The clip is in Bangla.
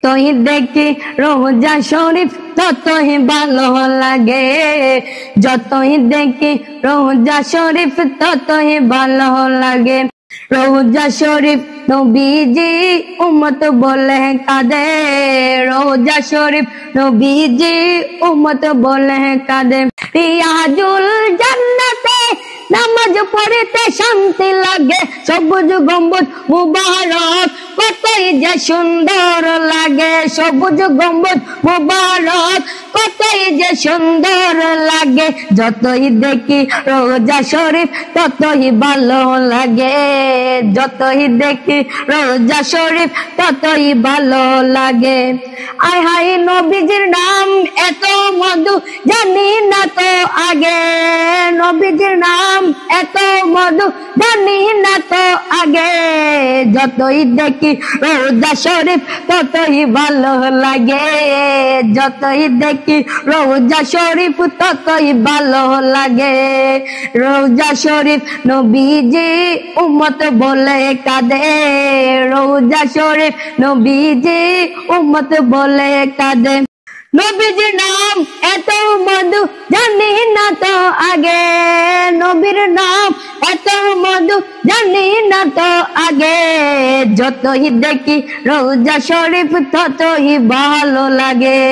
তুই দেখি রোজা শরীফ ততই ভালো লাগে, যতই দেখি রোজা শরীফ ততই ভালো লাগে। রোজা শরীফ নবীজি উম্মত বলে কাঁদে, রোজা শরীফ নবীজি উম্মত বলে কাঁদে। রিয়াজুল জান্নাতে নামাজ পড়তে শান্তি লাগে, সবুজ গম্বুজ মুবারক কতই যে সুন্দর লাগে, সবুজ গম্বুজ মুবারক কতই যে সুন্দর লাগে। যতই দেখি রোজা শরীফ ততই ভালো লাগে, যতই দেখি রোজা শরীফ ততই ভালো লাগে। আয় হায় নবীজির নাম এত মধু জানি না তো আগে, নবীজির নাম এত মধু জানি না তো আগে। যতই দেখি রোজা শরীফ ততই ভালো লাগে, যতই দেখি রোজা শরীফ ততই ভালো লাগে। রোজা শরীফ নবীজি উম্মত বলে কাঁদে, রোজা শরীফ নবীজি উম্মত বলে কাঁদে। নবীজির নাম এত মধু জানি না তো আগে, নবীর নাম এত মধু জানি না তো আগে। যতই দেখি রোজা শরীফ ততই ভালো লাগে।